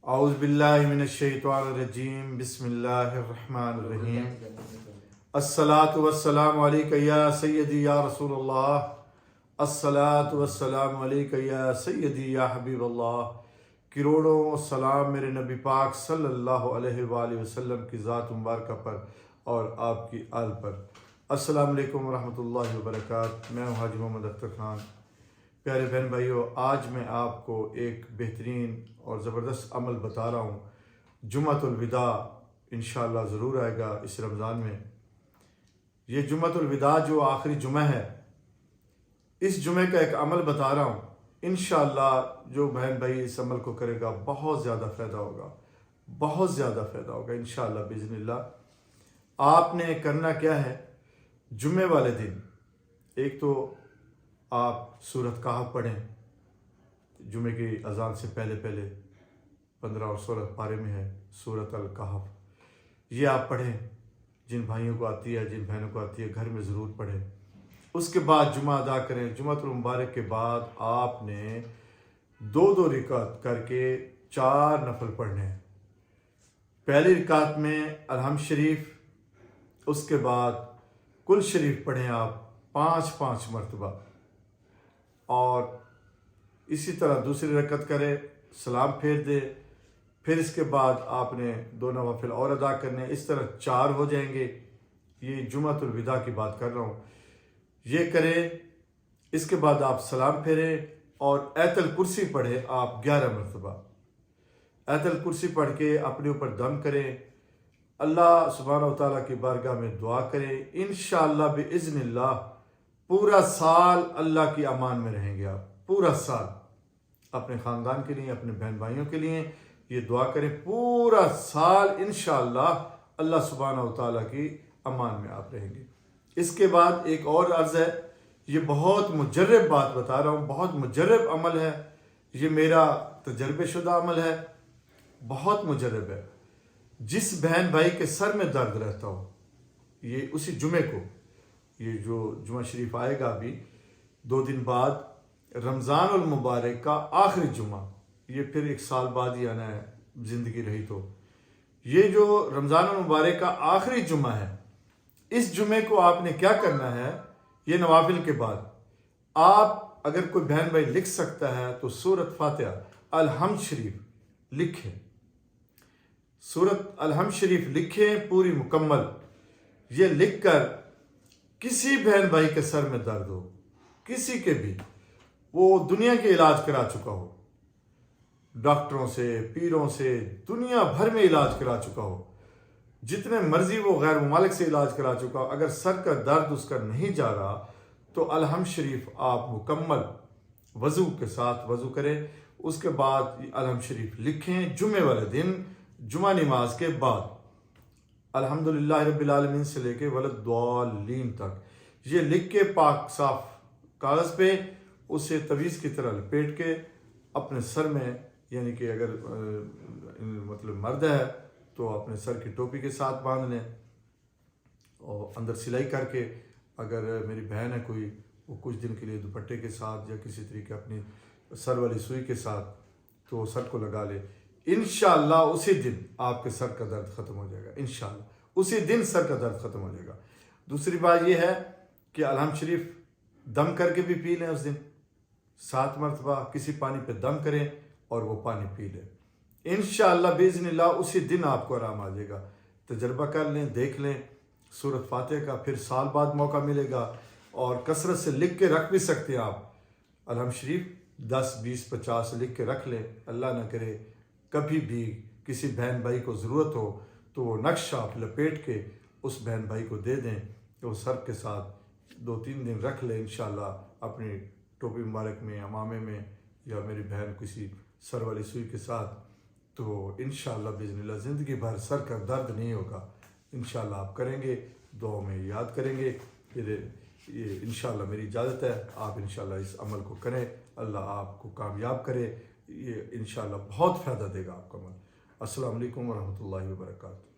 اعوذ باللہ من الشیطان الرجیم بسم اللہ الرحمن الرحیم الصلاۃ والسلام علیک یا سیدی یا رسول اللہ، الصلاۃ والسلام علیک یا سیدی یا حبیب اللہ۔ کروڑوں سلام میرے نبی پاک صلی اللہ علیہ وآلہ وسلم کی ذات مبارکہ پر اور آپ کی آل پر۔ السلام علیکم ورحمۃ اللہ وبرکاتہ۔ میں ہوں حاجی محمد اختر خان۔ پیارے بہن بھائیو، آج میں آپ کو ایک بہترین اور زبردست عمل بتا رہا ہوں۔ جمعۃ الوداع انشاءاللہ ضرور آئے گا اس رمضان میں۔ یہ جمعۃ الوداع جو آخری جمعہ ہے، اس جمعے کا ایک عمل بتا رہا ہوں۔ انشاءاللہ جو بہن بھائی اس عمل کو کرے گا بہت زیادہ فائدہ ہوگا، بہت زیادہ فائدہ ہوگا انشاءاللہ باذن اللہ۔ آپ نے کرنا کیا ہے، جمعے والے دن ایک تو آپ سورۃ کہف پڑھیں، جمعے کی اذان سے پہلے 15 اور 16 پارے میں ہے سورۃ الکہف، یہ آپ پڑھیں۔ جن بھائیوں کو آتی ہے، جن بہنوں کو آتی ہے، گھر میں ضرور پڑھیں۔ اس کے بعد جمعہ ادا کریں۔ جمعۃ المبارک کے بعد آپ نے 2 رکعت کر کے 4 نفل پڑھنے ہیں۔ پہلی رکعت میں الحمد شریف، اس کے بعد کل شریف پڑھیں آپ 5 مرتبہ، اور اسی طرح دوسری رکعت کرے، سلام پھیر دے، پھر اس کے بعد آپ نے 2 نوافل اور ادا کرنے، اس طرح 4 ہو جائیں گے۔ یہ جمعۃ الوداع کی بات کر رہا ہوں، یہ کرے۔ اس کے بعد آپ سلام پھیریں اور آیت الکرسی پڑھیں آپ 11 مرتبہ۔ آیت الکرسی پڑھ کے اپنے اوپر دم کریں، اللہ سبحانہ و تعالیٰ کی بارگاہ میں دعا کریں۔ انشاءاللہ باذن اللہ پورا سال اللہ کی امان میں رہیں گے آپ، پورا سال اپنے خاندان کے لیے، اپنے بہن بھائیوں کے لیے یہ دعا کریں۔ پورا سال انشاءاللہ اللہ سبحانہ و تعالیٰ کی امان میں آپ رہیں گے۔ اس کے بعد ایک اور عرض ہے، یہ بہت مجرب بات بتا رہا ہوں، بہت مجرب عمل ہے، یہ میرا تجربہ شدہ عمل ہے، بہت مجرب ہے۔ جس بہن بھائی کے سر میں درد رہتا ہو، یہ اسی جمعے کو، یہ جو جمعہ شریف آئے گا ابھی 2 دن بعد، رمضان المبارک کا آخری جمعہ، یہ پھر 1 سال بعد ہی آنا ہے زندگی رہی تو۔ یہ جو رمضان المبارک کا آخری جمعہ ہے، اس جمعے کو آپ نے کیا کرنا ہے، یہ نوافل کے بعد آپ اگر کوئی بہن بھائی لکھ سکتا ہے تو سورۃ فاتحہ الحمد شریف لکھیں، سورۃ الحمد شریف لکھیں پوری مکمل۔ یہ لکھ کر کسی بہن بھائی کے سر میں درد ہو، کسی کے بھی، وہ دنیا کے علاج کرا چکا ہو، ڈاکٹروں سے، پیروں سے، دنیا بھر میں علاج کرا چکا ہو، جتنے مرضی وہ غیر ممالک سے علاج کرا چکا ہو، اگر سر کا درد اس کا نہیں جا رہا تو الحمد شریف آپ مکمل وضو کے ساتھ وضو کریں۔ اس کے بعد الحمد شریف لکھیں جمعے والے دن، جمعہ نماز کے بعد، الحمدللہ رب العالمین سے لے کے وللضالین تک، یہ لکھ کے پاک صاف کاغذ پہ اسے تویز کی طرح لپیٹ کے اپنے سر میں، یعنی کہ اگر مطلب مرد ہے تو اپنے سر کی ٹوپی کے ساتھ باندھ لیں، اور اندر سلائی کر کے، اگر میری بہن ہے کوئی، وہ کچھ دن کے لیے دوپٹے کے ساتھ یا کسی طریقے اپنی سر والی سوئی کے ساتھ تو سر کو لگا لے۔ انشاءاللہ اسی دن آپ کے سر کا درد ختم ہو جائے گا، انشاءاللہ اسی دن سر کا درد ختم ہو جائے گا۔ دوسری بات یہ ہے کہ الحمد شریف دم کر کے بھی پی لیں، اس دن 7 مرتبہ کسی پانی پہ دم کریں اور وہ پانی پی لیں۔ انشاءاللہ باذن اللہ اسی دن آپ کو آرام آ جائے گا۔ تجربہ کر لیں، دیکھ لیں سورۃ فاتحہ کا، پھر سال بعد موقع ملے گا، اور کثرت سے لکھ کے رکھ بھی سکتے ہیں آپ۔ الحمد شریف 10 20 50 لکھ کے رکھ لیں، اللہ نہ کرے کبھی بھی کسی بہن بھائی کو ضرورت ہو تو وہ نقشہ آپ لپیٹ کے اس بہن بھائی کو دے دیں، کہ وہ سر کے ساتھ 2-3 دن رکھ لیں انشاءاللہ اپنی ٹوپی مبارک میں، امامے میں، یا میری بہن کسی سر والی سوئی کے ساتھ، تو انشاءاللہ باذن اللہ زندگی بھر سر کا درد نہیں ہوگا۔ انشاءاللہ آپ کریں گے، دعاؤں میں یاد کریں گے۔ پھر یہ انشاءاللہ میری اجازت ہے، آپ انشاءاللہ اس عمل کو کریں، اللہ آپ کو کامیاب کرے، یہ انشاءاللہ بہت فائدہ دے گا آپ کا عمل۔ السلام علیکم ورحمۃ اللہ وبرکاتہ۔